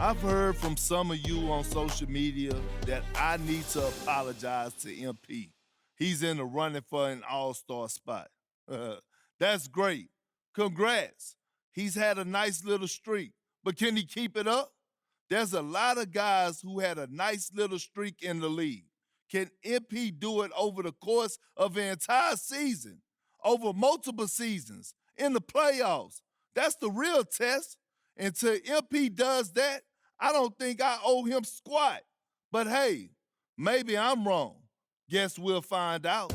I've heard from some of you on social media that I need to apologize to MP. He's in the running for an all-star spot. That's great. Congrats. He's had a nice little streak, but can he keep it up? There's a lot of guys who had a nice little streak in the league. Can MP do it over the course of an entire season, over multiple seasons, in the playoffs? That's the real test. Until MP does that, I don't think I owe him squat. But hey, maybe I'm wrong. Guess we'll find out.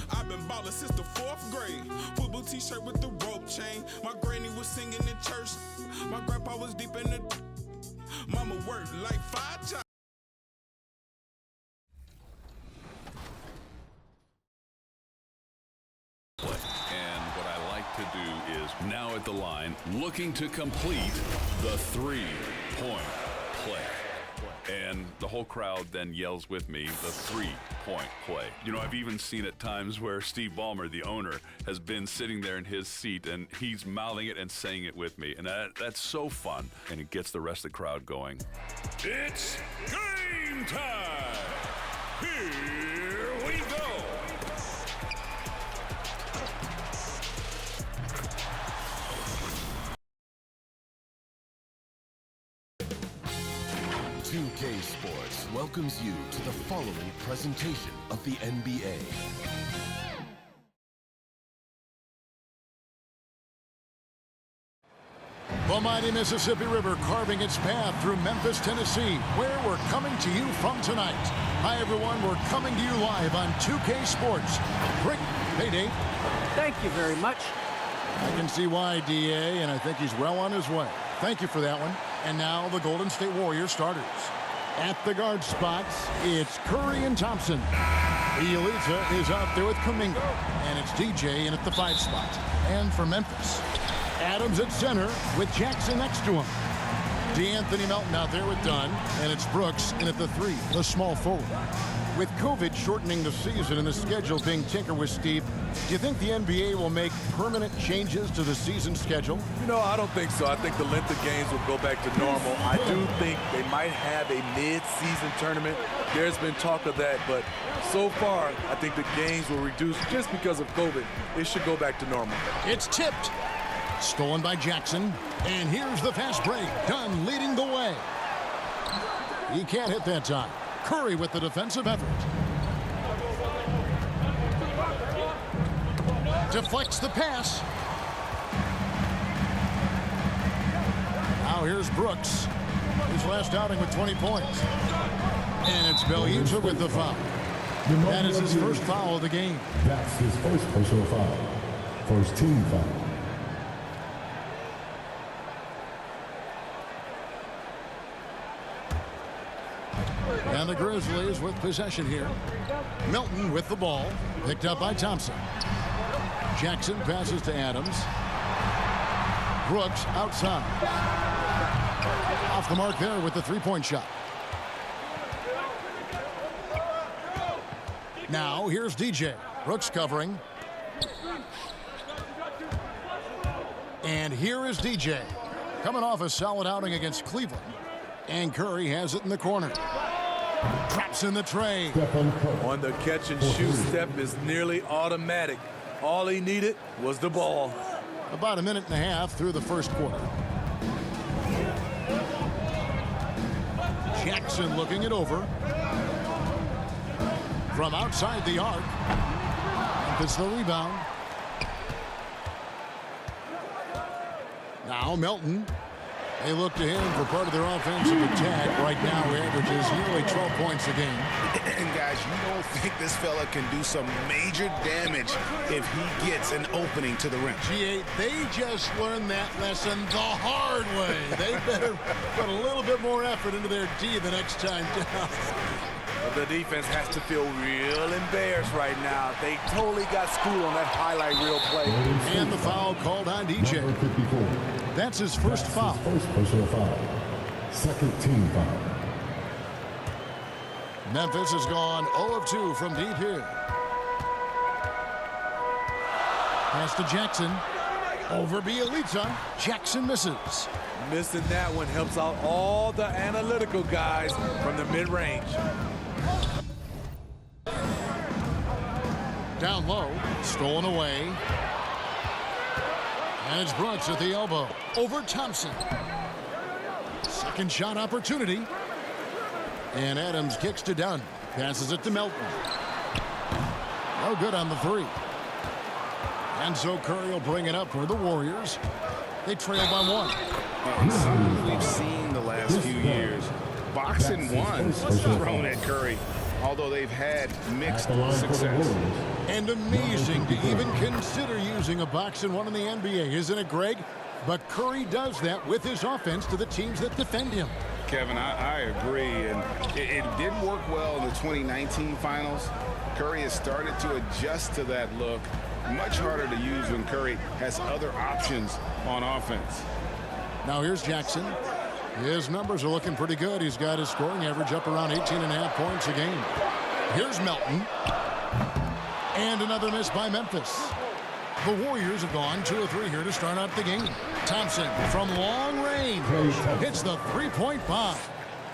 I've been ballin' since the 4th grade. Football t-shirt with the rope chain. My granny was singing in church. My grandpa was deep in the. Mama worked like 5 jobs. And what I like to do is now at the line, looking to complete the 3-point play. And the whole crowd then yells with me, the 3-point play. You know, I've even seen at times where Steve Ballmer, the owner, has been sitting there in his seat and he's mouthing it and saying it with me. And that's so fun. And it gets the rest of the crowd going. It's game time! Here we go! K Sports welcomes you to the following presentation of the NBA. The mighty Mississippi River carving its path through Memphis, Tennessee, where we're coming to you from tonight. Hi, everyone. We're coming to you live on 2K Sports. Rick, hey, Dave. Thank you very much. I can see why, DA, and I think he's well on his way. Thank you for that one. And now the Golden State Warriors starters. At the guard spots, it's Curry and Thompson. Bielitsa is out there with Kuminga, and it's DJ in at the 5 spot. And for Memphis, Adams at center with Jackson next to him. DeAnthony Melton out there with Dunn, and it's Brooks in at the 3, the small forward. With COVID shortening the season and the schedule being tinkered with, Steve, do you think the NBA will make permanent changes to the season schedule? You know, I don't think so. I think the length of games will go back to normal. I do think they might have a mid-season tournament. There's been talk of that, but so far, I think the games will reduce just because of COVID. It should go back to normal. It's tipped. Stolen by Jackson. And here's the fast break. Dunn leading the way. He can't hit that time. Curry with the defensive effort. Deflects the pass. Now here's Brooks. His last outing with 20 points. And it's Bielitsa with the foul. That is his first foul of the game. That's his first personal foul. First team foul. And the Grizzlies with possession here. Milton with the ball. Picked up by Thompson. Jackson passes to Adams. Brooks outside. Off the mark there with the three-point shot. Now here's DJ. Brooks covering. And here is DJ. Coming off a solid outing against Cleveland. And Curry has it in the corner. Traps in the tray. On the catch and shoot step is nearly automatic. All he needed was the ball. About a minute and a half through the first quarter. Jackson looking it over. From outside the arc. It's the rebound. Now Melton. They look to him for part of their offensive attack. Right now, he averages nearly 12 points a game. And guys, you don't think this fella can do some major damage if he gets an opening to the rim. G8, they just learned that lesson the hard way. They better put a little bit more effort into their D the next time down. The defense has to feel real embarrassed right now. They totally got schooled on that highlight reel play. And the foul called on DJ. Number 54. That's his first foul. First personal foul. Second team foul. Memphis has gone 0 of 2 from deep here. Pass to Jackson. Over Bielitsa. Jackson misses. Missing that one helps out all the analytical guys from the mid-range. Down low. Stolen away. And it's Brooks at the elbow. Over Thompson. Second shot opportunity. And Adams kicks to Dunn. Passes it to Melton. No good on the three. And so Curry will bring it up for the Warriors. They trail by 1. Something we've seen the last few years. Boxing ones thrown at Curry, although they've had mixed success. And amazing to even consider using a boxing one in the NBA, isn't it, Greg? But Curry does that with his offense to the teams that defend him. Kevin, I agree, and it didn't work well in the 2019 finals. Curry has started to adjust to that look. Much harder to use when Curry has other options on offense. Now here's Jackson. His numbers are looking pretty good. He's got his scoring average up around 18.5 points a game. Here's Melton. And another miss by Memphis. The Warriors have gone 2 of 3 here to start out the game. Thompson from long range hits the three-point bomb.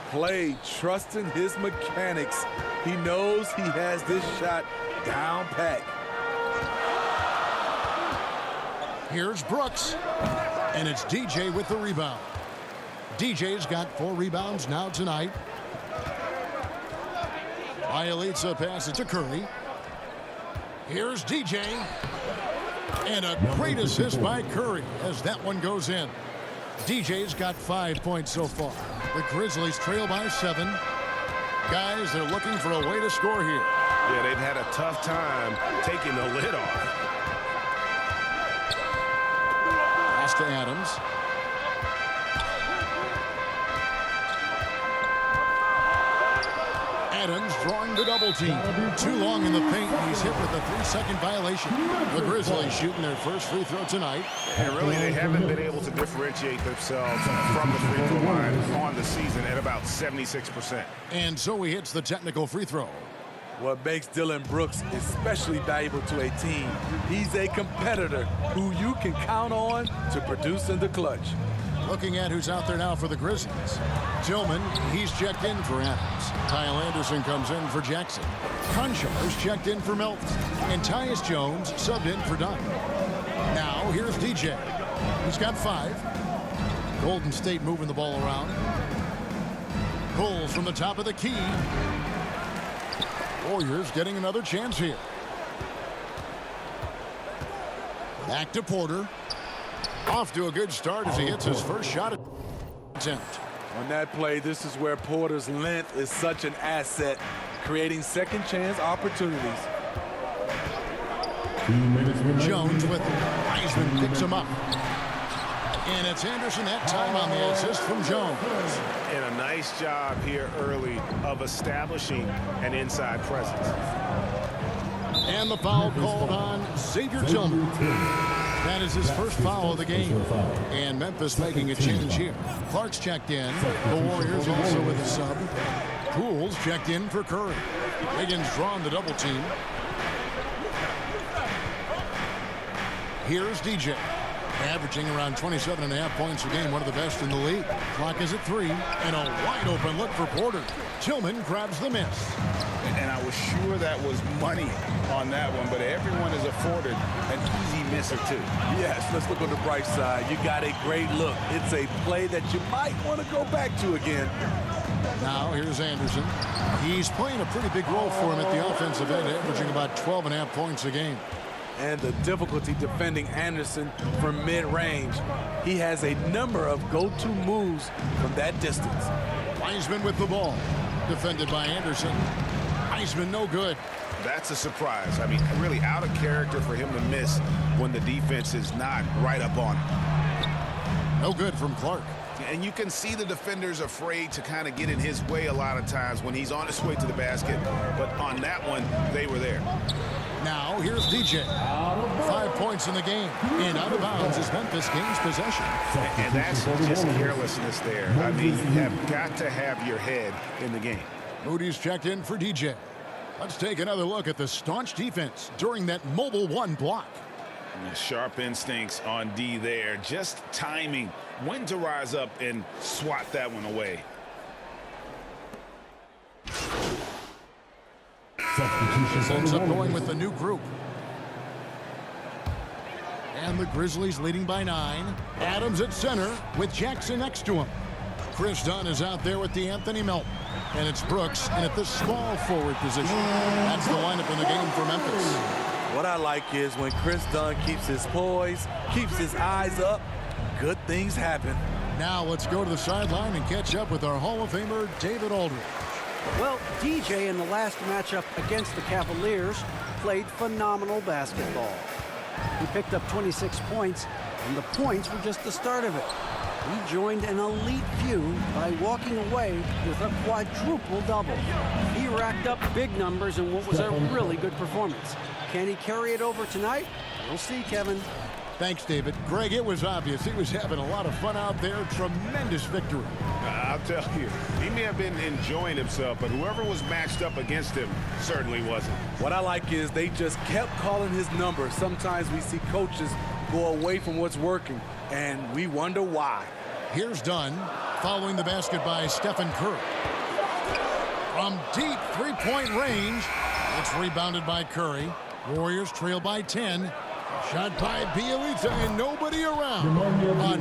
Clay trusting his mechanics. He knows he has this shot down pat. Here's Brooks. And it's DJ with the rebound. DJ's got 4 rebounds now tonight. Bielitsa passes to Curry. Here's DJ. And a great assist by Curry as that one goes in. DJ's got 5 points so far. The Grizzlies trail by 7. Guys, they're looking for a way to score here. Yeah, they've had a tough time taking the lid off. Pass to Adams. Adams drawing the double team. Too long in the paint, and he's hit with a 3-second violation. The Grizzlies shooting their first free throw tonight. And really, they haven't been able to differentiate themselves from the free throw line on the season at about 76%. And so he hits the technical free throw. What makes Dylan Brooks especially valuable to a team, he's a competitor who you can count on to produce in the clutch. Looking at who's out there now for the Grizzlies. Tillman, he's checked in for Adams. Kyle Anderson comes in for Jackson. Conchars checked in for Melton. And Tyus Jones subbed in for Dunn. Now, here's DJ. He's got 5. Golden State moving the ball around. Pulls from the top of the key. Warriors getting another chance here. Back to Porter. Off to a good start as he hits his first shot attempt. On that play, this is where Porter's length is such an asset, creating second chance opportunities. Jones with Wiseman picks him up. And it's Anderson that time on the assist from Jones. And a nice job here early of establishing an inside presence. And the foul called on Xavier Tillman. That is his first foul of the game. And Memphis making a change here. Clark's checked in. The Warriors also with a sub. Pools checked in for Curry. Wiggins drawn the double team. Here's DJ. Averaging around 27.5 points a game, one of the best in the league. Clock is at 3, and a wide open look for Porter. Tillman grabs the miss. And I was sure that was money on that one, but everyone is afforded an easy miss or two. Yes, let's look on the bright side. You got a great look. It's a play that you might want to go back to again. Now here's Anderson. He's playing a pretty big role for him at the offensive end, averaging about 12.5 points a game. And the difficulty defending Anderson from mid-range. He has a number of go-to moves from that distance. Wiseman with the ball. Defended by Anderson. Wiseman no good. That's a surprise. I mean, really out of character for him to miss when the defense is not right up on him. No good from Clark. And you can see the defenders afraid to kind of get in his way a lot of times when he's on his way to the basket. But on that one, they were there. Now, here's DJ. 5 points in the game. And out of bounds as Memphis gains possession. And that's just carelessness there. I mean, you have got to have your head in the game. Moody's checked in for DJ. Let's take another look at the staunch defense during that mobile 1 block. Sharp instincts on D there. Just timing when to rise up and swat that one away. Ends up going with the new group. And the Grizzlies leading by 9. Adams at center with Jackson next to him. Chris Dunn is out there with DeAnthony Melton. And it's Brooks and at the small forward position. That's the lineup in the game for Memphis. What I like is when Chris Dunn keeps his poise, keeps his eyes up, good things happen. Now let's go to the sideline and catch up with our Hall of Famer, David Aldridge. Well, DJ in the last matchup against the Cavaliers played phenomenal basketball. He picked up 26 points, and the points were just the start of it. He joined an elite few by walking away with a quadruple double. He racked up big numbers in what was a really good performance. Can he carry it over tonight? We'll see, Kevin. Thanks, David. Greg, it was obvious he was having a lot of fun out there. Tremendous victory. I'll tell you, he may have been enjoying himself, but whoever was matched up against him certainly wasn't. What I like is they just kept calling his number. Sometimes we see coaches go away from what's working, and we wonder why. Here's Dunn, following the basket by Stephen Curry. From deep three-point range, it's rebounded by Curry. Warriors trail by 10. Shot by Bielitsa and nobody around.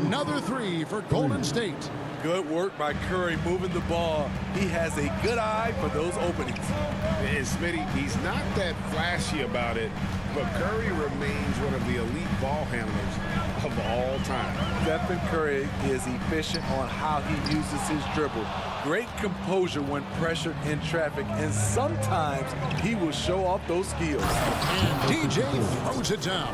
Another 3 for Golden State. Good work by Curry moving the ball. He has a good eye for those openings. And Smitty, he's not that flashy about it, but Curry remains one of the elite ball handlers of all time. Stephen Curry is efficient on how he uses his dribble. Great composure when pressured in traffic, and sometimes he will show off those skills. And DJ throws it down.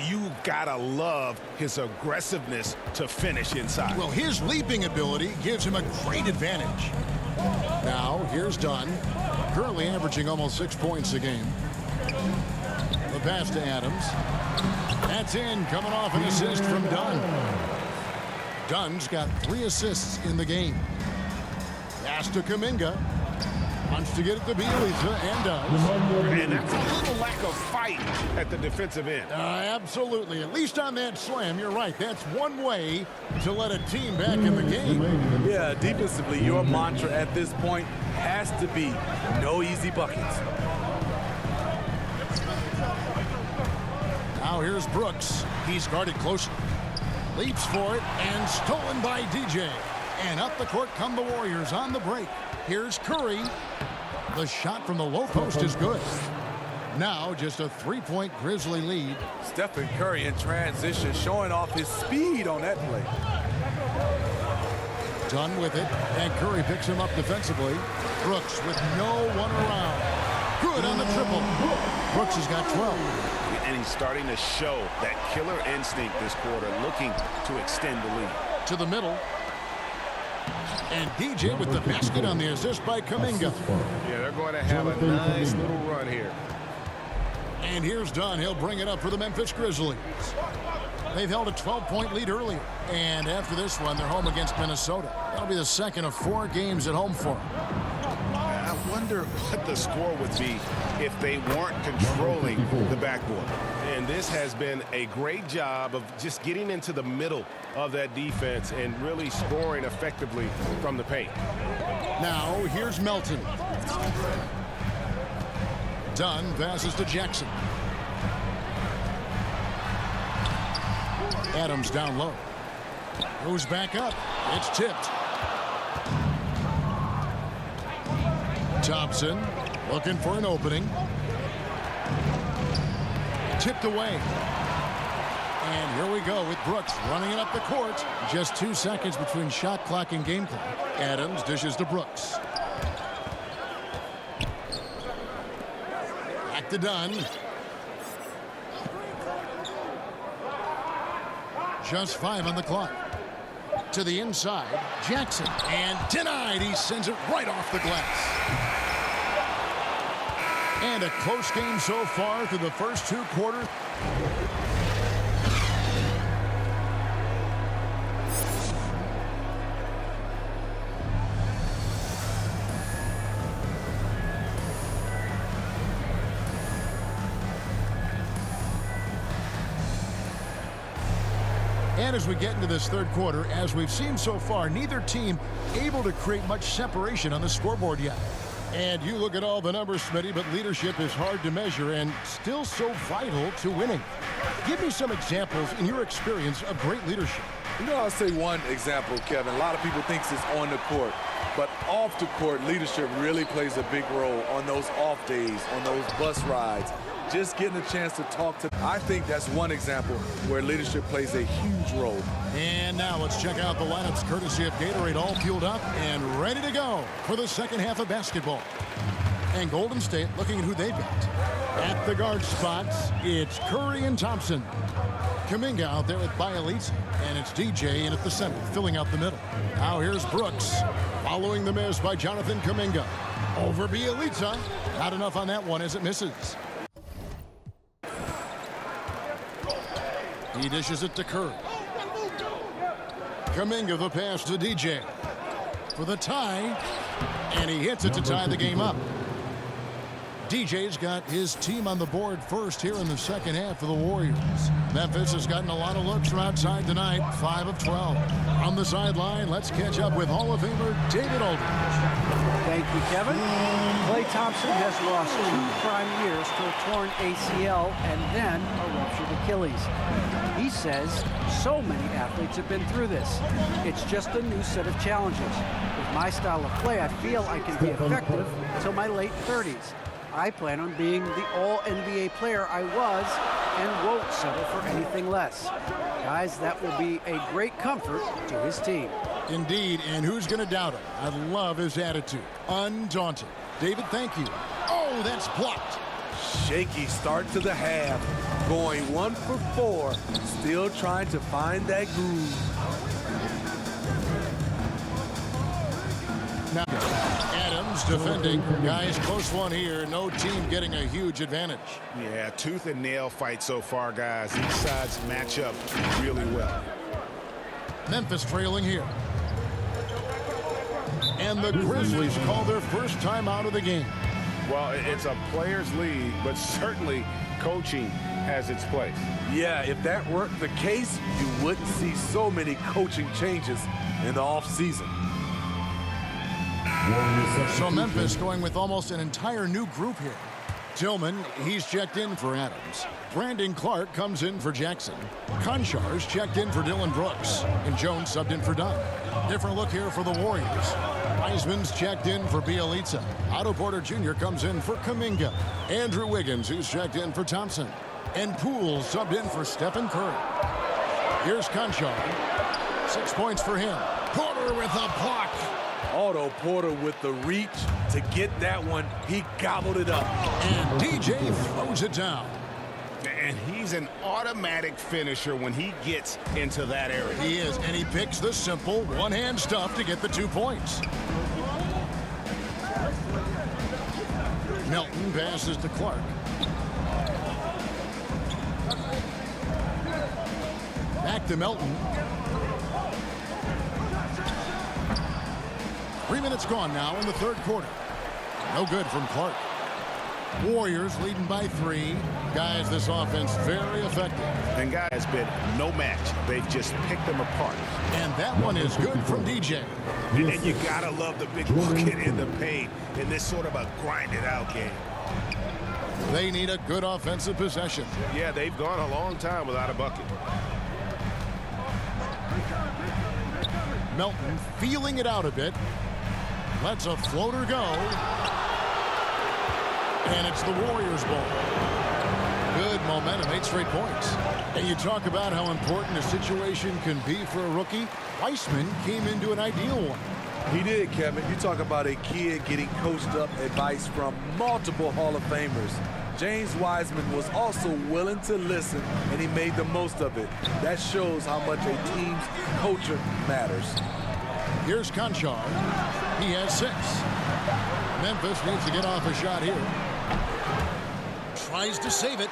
You gotta love his aggressiveness to finish inside. Well, his leaping ability gives him a great advantage. Now, here's Dunn. Currently averaging almost 6 points a game. The pass to Adams. That's in, coming off an assist from Dunn. Dunn's got 3 assists in the game. Pass to Kuminga. Wants to get it to Bielitsa and does. And that's a little lack of fight at the defensive end. Absolutely. At least on that slam, you're right. That's one way to let a team back in the game. Yeah, defensively, your mantra at this point has to be no easy buckets. Now here's Brooks. He's guarded closely. Leaps for it and stolen by DJ. And up the court come the Warriors on the break. Here's Curry. The shot from the low post is good. Now just a 3-point Grizzly lead. Stephen Curry in transition, showing off his speed on that play. Done with it, and Curry picks him up defensively. Brooks with no one around. Good on the triple. Brooks has got 12. And he's starting to show that killer instinct this quarter, looking to extend the lead. To the middle. And DJ with the basket on the assist by Kuminga. Yeah, they're going to have a nice little run here. And here's Dunn. He'll bring it up for the Memphis Grizzlies. They've held a 12-point lead earlier. And after this one, they're home against Minnesota. That'll be the second of 4 games at home for them. I wonder what the score would be if they weren't controlling the backboard. And this has been a great job of just getting into the middle of that defense and really scoring effectively from the paint. Now, here's Melton. Dunn passes to Jackson. Adams down low. Goes back up. It's tipped. Thompson looking for an opening. Tipped away. And here we go with Brooks running it up the court. Just 2 seconds between shot clock and game clock. Adams dishes to Brooks. Back to Dunn. Just 5 on the clock. To the inside, Jackson, and denied. He sends it right off the glass. And a close game so far through the first 2 quarters. And as we get into this third quarter, as we've seen so far, neither team able to create much separation on the scoreboard yet. And you look at all the numbers, Smitty, but leadership is hard to measure and still so vital to winning. Give me some examples in your experience of great leadership. You know, I'll say one example, Kevin. A lot of people think it's on the court, but off the court, leadership really plays a big role on those off days, on those bus rides. Just getting a chance to talk to. I think that's one example where leadership plays a huge role. And now let's check out the lineups courtesy of Gatorade, all fueled up and ready to go for the second half of basketball. And Golden State looking at who they've got. At the guard spots, it's Curry and Thompson. Kuminga out there with Bielitsa, and it's DJ in at the center, filling out the middle. Now here's Brooks, following the miss by Jonathan Kuminga. Over Bielitsa. Not enough on that one as it misses. He dishes it to Curry. Kuminga the pass to DJ for the tie, and he hits it to tie the game up. DJ's got his team on the board first here in the second half for the Warriors. Memphis has gotten a lot of looks from outside tonight, 5 of 12. On the sideline, let's catch up with Hall of Famer David Aldridge. Thank you, Kevin. Klay Thompson has lost 2 prime years to a torn ACL and then a ruptured Achilles. He says so many athletes have been through this. It's just a new set of challenges. With my style of play, I feel I can be effective until my late 30s. I plan on being the all-NBA player I was and won't settle for anything less. Guys, that will be a great comfort to his team. Indeed, and who's going to doubt him? I love his attitude. Undaunted. David, thank you. Oh, that's blocked. Shaky start to the half. Going 1 for 4. Still trying to find that groove. Now, Adams defending. Guys, close one here. No team getting a huge advantage. Yeah, tooth and nail fight so far, guys. Each sides match up really well. Memphis trailing here. And the Grizzlies call their first time out of the game. Well, it's a players' league, but certainly coaching has its place. Yeah, if that weren't the case, you wouldn't see so many coaching changes in the offseason. So Memphis going with almost an entire new group here. Tillman, he's checked in for Adams. Brandon Clark comes in for Jackson. Konchar's checked in for Dylan Brooks. And Jones subbed in for Dunn. Different look here for the Warriors. Wiseman's checked in for Bielitsa. Otto Porter Jr. comes in for Kuminga. Andrew Wiggins, who's checked in for Thompson. And Poole subbed in for Stephen Curry. Here's Konchar. 6 points for him. Porter with a block. Otto Porter with the reach to get that one. He gobbled it up. And DJ throws it down. And he's an automatic finisher when he gets into that area. He is, and he picks the simple one-hand stuff to get the 2 points. Melton passes to Clark. Back to Melton. 3 minutes gone now in the third quarter. No good from Clark. Warriors leading by 3. Guys, this offense very effective. And guys, has been no match. They've just picked them apart. And that one is good from DJ. And you gotta love the big bucket in the paint in this sort of a grind-it-out game. They need a good offensive possession. Yeah, they've gone a long time without a bucket. Melton feeling it out a bit. Lets a floater go. And it's the Warriors' ball. Good momentum, 8 straight points. And you talk about how important a situation can be for a rookie. Weissman came into an ideal one. He did, Kevin. You talk about a kid getting coached up advice from multiple Hall of Famers. James Wiseman was also willing to listen, and he made the most of it. That shows how much a team's culture matters. Here's Konchar. He has 6. Memphis needs to get off a shot here. Tries to save it.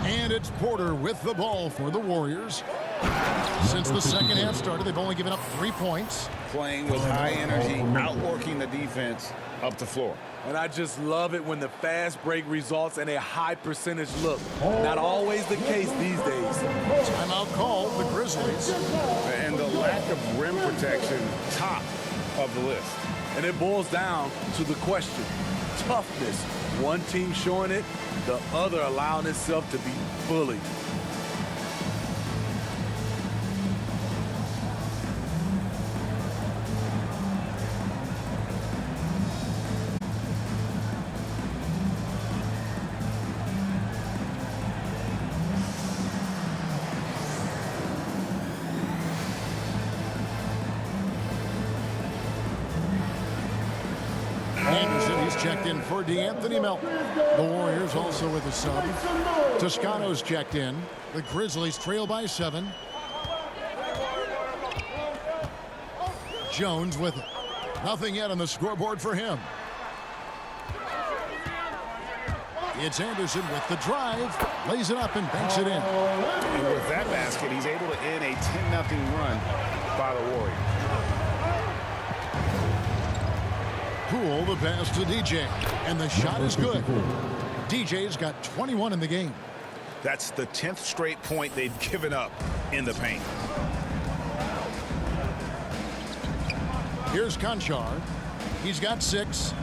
And it's Porter with the ball for the Warriors. Since the second half started, they've only given up 3 points. Playing with high energy, outworking the defense up the floor. And I just love it when the fast break results in a high percentage look. Not always the case these days. Timeout call, the Grizzlies. And the lack of rim protection, top of the list. And it boils down to the question, toughness. One team showing it, the other allowing itself to be bullied. Anderson, he's checked in for DeAnthony Melton. The Warriors also with a sub. Toscano's checked in. The Grizzlies trail by 7. Jones with it. Nothing yet on the scoreboard for him. It's Anderson with the drive. Lays it up and banks it in. And with that basket, he's able to end a 10-0 run by the Warriors. Poole, the pass to DJ. And the shot is good. DJ's got 21 in the game. That's the 10th straight point they've given up in the paint. Here's Konchar. He's got 6.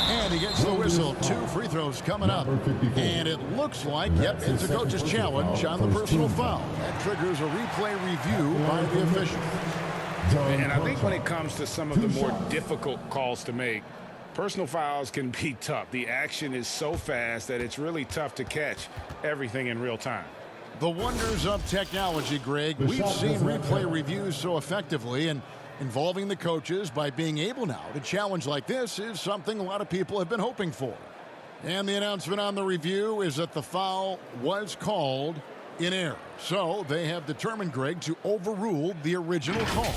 And he gets the whistle. 2 free throws coming up. And it looks like, yep, it's a coach's challenge on the personal foul. That triggers a replay review by the official. And I think when it comes to some of the more difficult calls to make, personal fouls can be tough. The action is so fast that it's really tough to catch everything in real time. The wonders of technology, Greg. We've seen replay reviews so effectively, and involving the coaches by being able now to challenge like this is something a lot of people have been hoping for. And the announcement on the review is that the foul was called in error. So they have determined, Greg, to overrule the original call.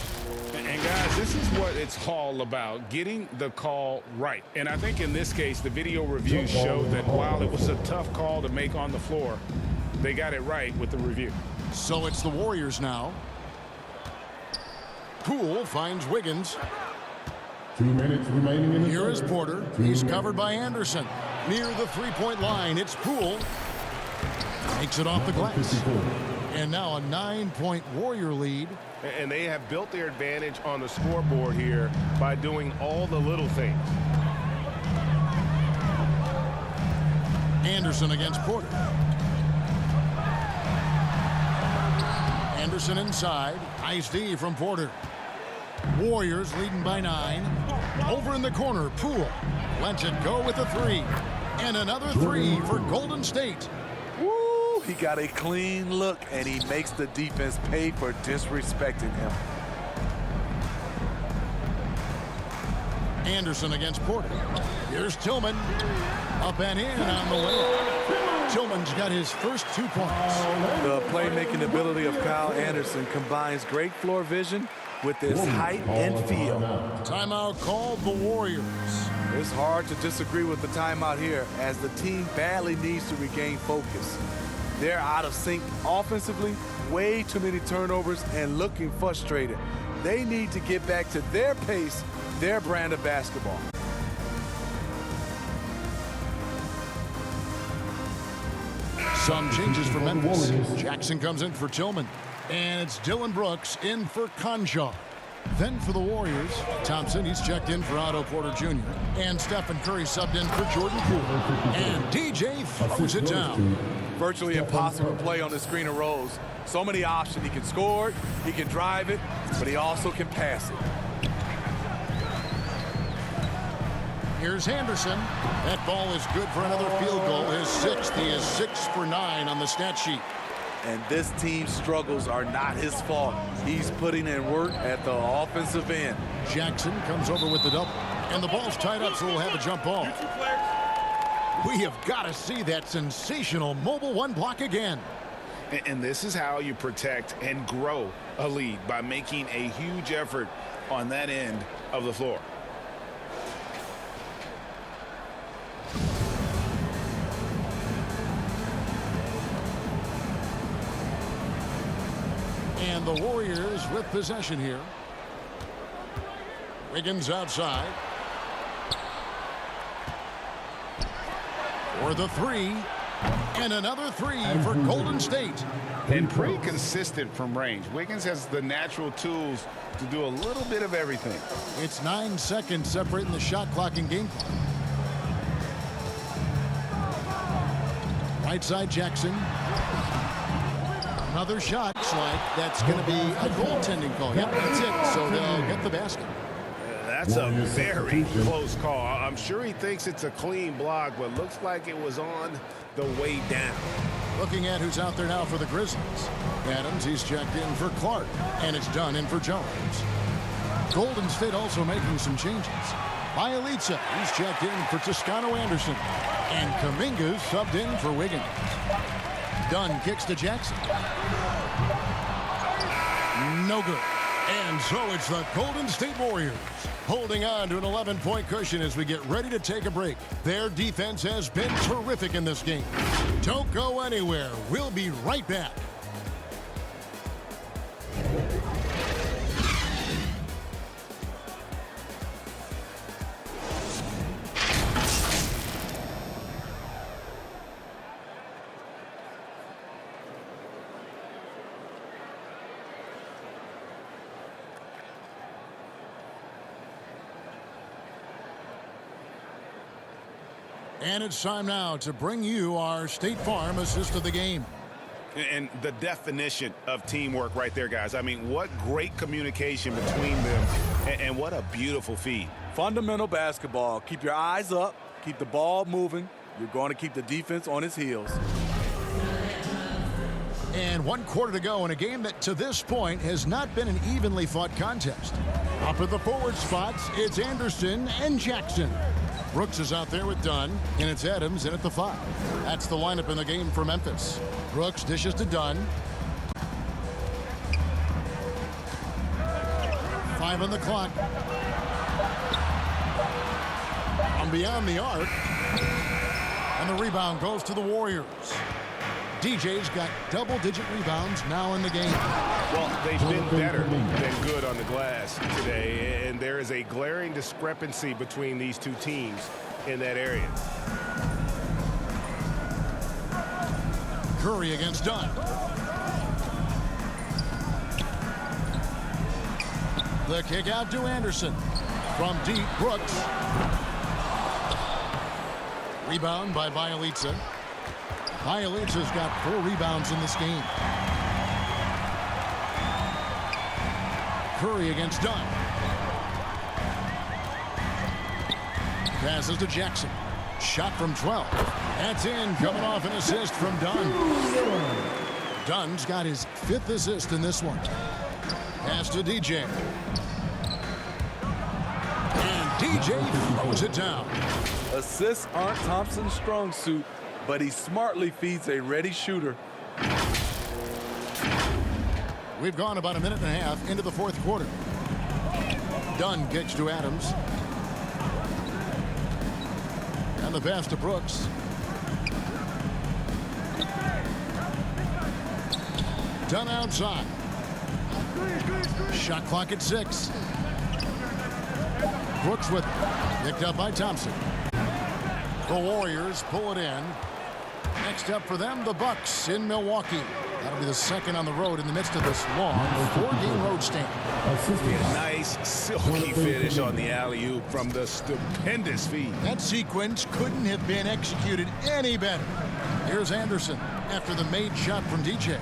And guys, this is what it's all about, getting the call right. And I think in this case, the video review showed that while it was a tough call to make on the floor, they got it right with the review. So it's the Warriors now. Poole finds Wiggins. 2 minutes remaining in the Here is third. Porter. 2 He's minutes. covered by Anderson. Near the three-point line, it's Poole. Takes it off the glass. 54. And now a 9-point Warrior lead. And they have built their advantage on the scoreboard here by doing all the little things. Anderson against Porter. Anderson inside. Nice D from Porter. Warriors leading by 9. Over in the corner, Poole lets it go with a 3. And another 3 for Golden State. Woo! He got a clean look, and he makes the defense pay for disrespecting him. Anderson against Porter. Here's Tillman. Up and in on the way. Tillman's got his first 2 points. The playmaking ability of Kyle Anderson combines great floor vision with his height and feel. Timeout called the Warriors. It's hard to disagree with the timeout here, as the team badly needs to regain focus. They're out of sync offensively, way too many turnovers, and looking frustrated. They need to get back to their pace, their brand of basketball. Some changes for Memphis. Jackson comes in for Tillman. And it's Dylan Brooks in for Conjar. Then for the Warriors, Thompson, he's checked in for Otto Porter Jr. And Stephen Curry subbed in for Jordan Poole. And DJ throws it down. Virtually impossible to play on the screen and rolls. So many options. He can score it, he can drive it, but he also can pass it. Here's Henderson. That ball is good for another field goal. His 6th. He is 6 for 9 on the stat sheet. And this team's struggles are not his fault. He's putting in work at the offensive end. Jackson comes over with the double. And the ball's tied up, so we'll have a jump ball. We have got to see that sensational mobile 1 block again. And this is how you protect and grow a lead, by making a huge effort on that end of the floor. And the Warriors with possession here. Wiggins outside. For the 3. And another 3 for Golden State. And pretty consistent from range. Wiggins has the natural tools to do a little bit of everything. It's 9 seconds separating the shot clock and game clock. Right side Jackson. Another shot. Looks like that's going to be a goaltending call. Yep, that's it. So they'll get the basket. That's a very close call. I'm sure he thinks it's a clean block, but looks like it was on the way down. Looking at who's out there now for the Grizzlies. Adams, he's checked in for Clark. And it's done in for Jones. Golden State also making some changes. Bielitsa, he's checked in for Toscano Anderson. And Kuminga's subbed in for Wiggins. Dunn kicks to Jackson. No good. And so it's the Golden State Warriors holding on to an 11-point cushion as we get ready to take a break. Their defense has been terrific in this game. Don't go anywhere. We'll be right back. And it's time now to bring you our State Farm assist of the game. And the definition of teamwork right there, guys. I mean, what great communication between them, and what a beautiful feed. Fundamental basketball. Keep your eyes up. Keep the ball moving. You're going to keep the defense on its heels. And 1 quarter to go in a game that to this point has not been an evenly fought contest. Up at the forward spots, it's Anderson and Jackson. Brooks is out there with Dunn, and it's Adams in at the 5. That's the lineup in the game for Memphis. Brooks dishes to Dunn. 5 7 the clock. From beyond the arc. And the rebound goes to the Warriors. DJ's got double-digit rebounds now in the game. Well, they've been better than good on the glass today, and there is a glaring discrepancy between these two teams in that area. Curry against Dunn. The kick out to Anderson. From deep, Brooks. Rebound by Bjelica. Bjelica's got 4 rebounds in this game. Curry against Dunn. Passes to Jackson. Shot from 12. That's in, coming off an assist from Dunn. Dunn's got his 5th assist in this one. Pass to DJ. And DJ throws it down. Assists aren't Thompson's strong suit, but he smartly feeds a ready shooter. We've gone about a minute and a half into the 4th quarter. Dunn kicks to Adams. And the pass to Brooks. Dunn outside. Shot clock at 6. Brooks with it. Picked up by Thompson. The Warriors pull it in. Next up for them, the Bucks in Milwaukee. That'll be the second on the road in the midst of this long 4-game road stand. Nice silky finish on the alley-oop from the stupendous feed. That sequence couldn't have been executed any better. Here's Anderson after the made shot from DJ.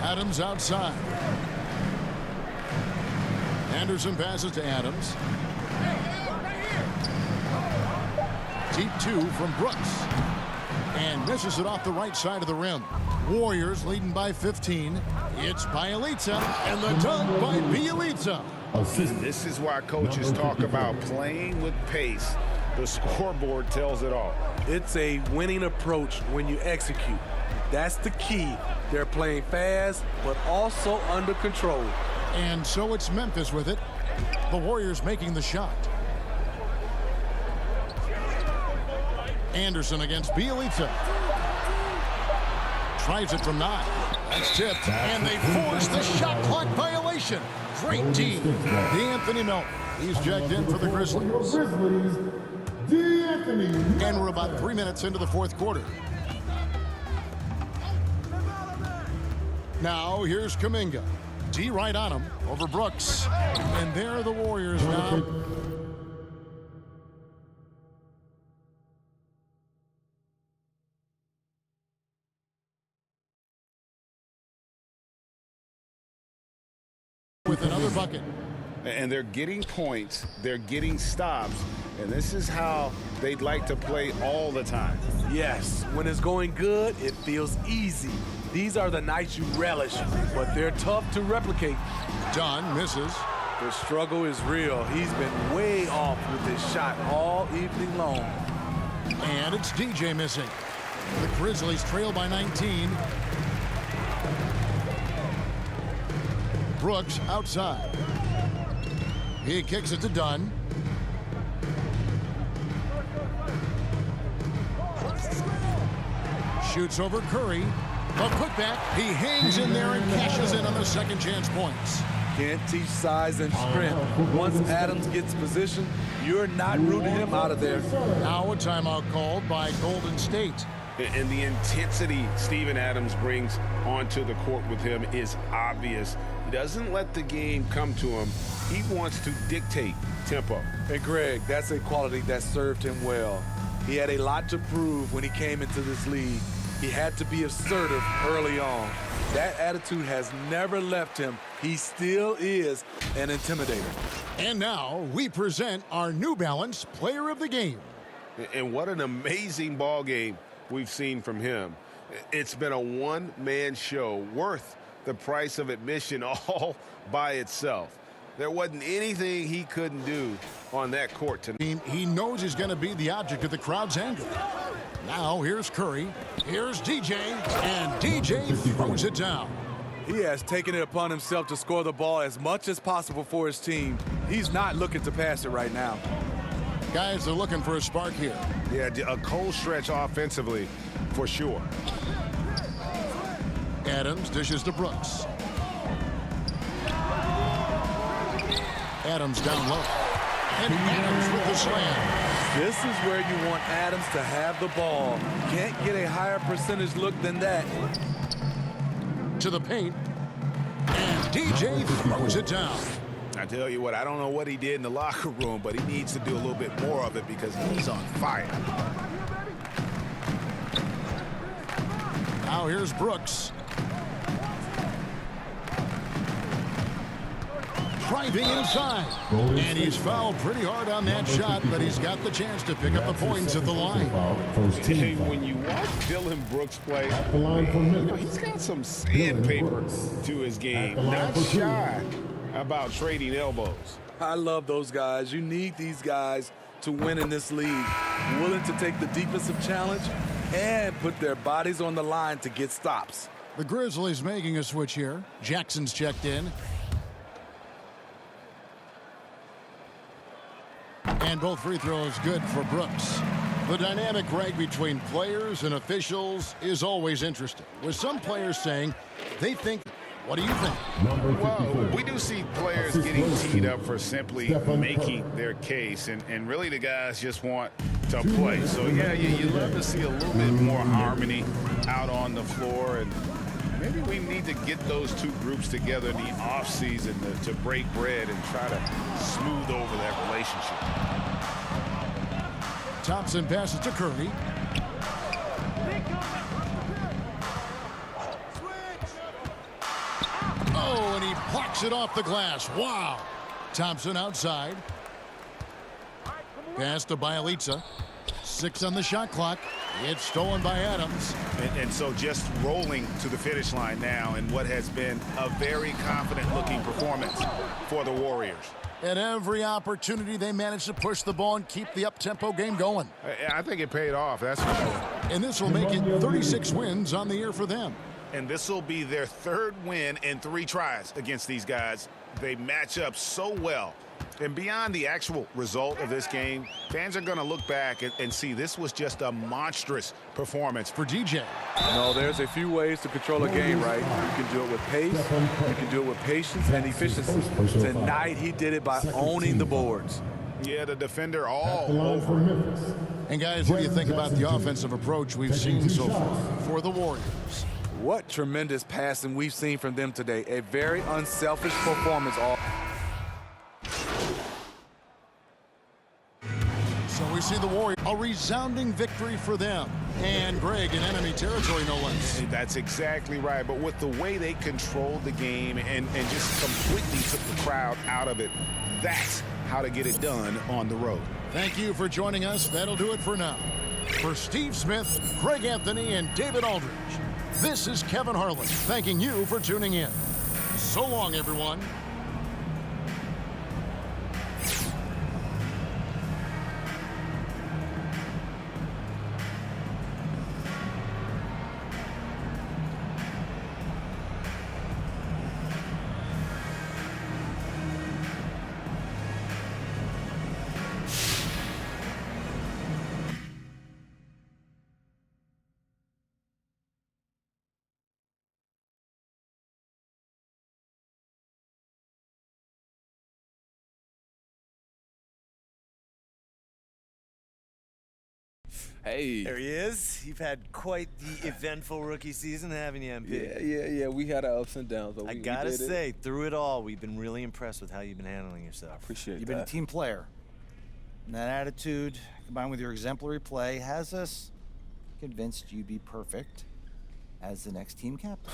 Adams outside. Anderson passes to Adams. Deep 2 from Brooks. And misses it off the right side of the rim. Warriors leading by 15. It's Bjelica, and the dunk by Bjelica. This is why coaches talk about playing with pace. The scoreboard tells it all. It's a winning approach when you execute. That's the key. They're playing fast, but also under control. And so it's Memphis with it. The Warriors making the shot. Anderson against Bjelica. Tries it from 9. That's tipped. And they force the shot clock violation. Great D. D'Anthony Melton. He's checked in for the Grizzlies. And we're about 3 minutes into the 4th quarter. Now here's Kuminga. D right on him over Brooks. And there are the Warriors now. With another bucket. And they're getting points, they're getting stops, and this is how they'd like to play all the time. Yes, when it's going good, it feels easy. These are the nights you relish, but they're tough to replicate. Dunn misses. The struggle is real. He's been way off with his shot all evening long. And it's DJ missing. The Grizzlies trail by 19. Brooks outside. He kicks it to Dunn. Shoots over Curry. A putback. He hangs in there and cashes in on the second chance points. Can't teach size and strength. Once Adams gets position, you're not rooting him out of there. Now a timeout called by Golden State. And the intensity Steven Adams brings onto the court with him is obvious. He doesn't let the game come to him. He wants to dictate tempo. And Greg, that's a quality that served him well. He had a lot to prove when he came into this league. He had to be assertive early on. That attitude has never left him. He still is an intimidator. And now we present our New Balance Player of the Game. And what an amazing ball game we've seen from him. It's been a one-man show worth the price of admission all by itself. There wasn't anything he couldn't do on that court tonight. He knows he's going to be the object of the crowd's anger. Now here's Curry. Here's DJ. And DJ throws it down. He has taken it upon himself to score the ball as much as possible for his team. He's not looking to pass it right now. Guys, they're looking for a spark here. Yeah, a cold stretch offensively, for sure. Adams dishes to Brooks. Adams down low. And Adams with the slam. This is where you want Adams to have the ball. Can't get a higher percentage look than that. To the paint. And DJ throws it down. I tell you what, I don't know what he did in the locker room, but he needs to do a little bit more of it because he's on fire. Now here's Brooks. Driving inside. And he's fouled pretty hard on that shot, but he's got the chance to pick up the points at the line. Hey, when you watch Dylan Brooks play, he's got some sandpaper to his game. Not shy about trading elbows. I love those guys. You need these guys to win in this league. Willing to take the defensive challenge and put their bodies on the line to get stops. The Grizzlies making a switch here. Jackson's checked in. And both free throws good for Brooks. The dynamic, Greg, between players and officials is always interesting. With some players saying they think, what do you think? Well, we do see players getting teed up for simply making their case, and really the guys just want to play. So, yeah, you love to see a little bit more harmony out on the floor, and maybe we need to get those two groups together in the offseason to break bread and try to smooth over that relationship. Thompson passes to Curry. Oh, and he blocks it off the glass. Wow. Thompson outside. Pass to Bialica. 6 on the shot clock. It's stolen by Adams. And so just rolling to the finish line now in what has been a very confident-looking performance for the Warriors. At every opportunity, they managed to push the ball and keep the up-tempo game going. I think it paid off, that's for sure. And this will make it 36 wins on the year for them. And this will be their 3rd win in 3 tries against these guys. They match up so well. And beyond the actual result of this game, fans are going to look back and see this was just a monstrous performance for DJ. No, there's a few ways to control a game, right? You can do it with pace, you can do it with patience and efficiency. Tonight, he did it by owning the boards. Yeah, the defender all over it. And guys, what do you think about the offensive approach we've seen so far for the Warriors? What tremendous passing we've seen from them today. A very unselfish performance. So we see the Warriors, a resounding victory for them. And Greg, in enemy territory, no less. That's exactly right. But with the way they controlled the game and just completely took the crowd out of it, that's how to get it done on the road. Thank you for joining us. That'll do it for now. For Steve Smith, Greg Anthony, and David Aldridge, this is Kevin Harlan thanking you for tuning in. So long, everyone. Hey. There he is. You've had quite the eventful rookie season, haven't you, MP? Yeah. We had our ups and downs. I gotta say, through it all, we've been really impressed with how you've been handling yourself. Appreciate that. You've been a team player. And that attitude, combined with your exemplary play, has us convinced you'd be perfect as the next team captain.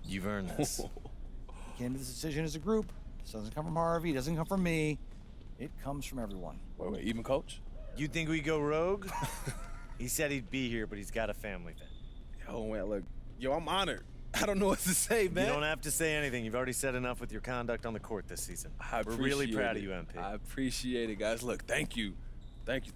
You've earned this. We came to this decision as a group. This doesn't come from Harvey. It doesn't come from me. It comes from everyone. Wait, even coach? You think we go rogue? He said he'd be here, but he's got a family thing. Oh, man, look. Yo, I'm honored. I don't know what to say, man. You don't have to say anything. You've already said enough with your conduct on the court this season. We're really proud of you, MP. I appreciate it, guys. Look, thank you. Thank you.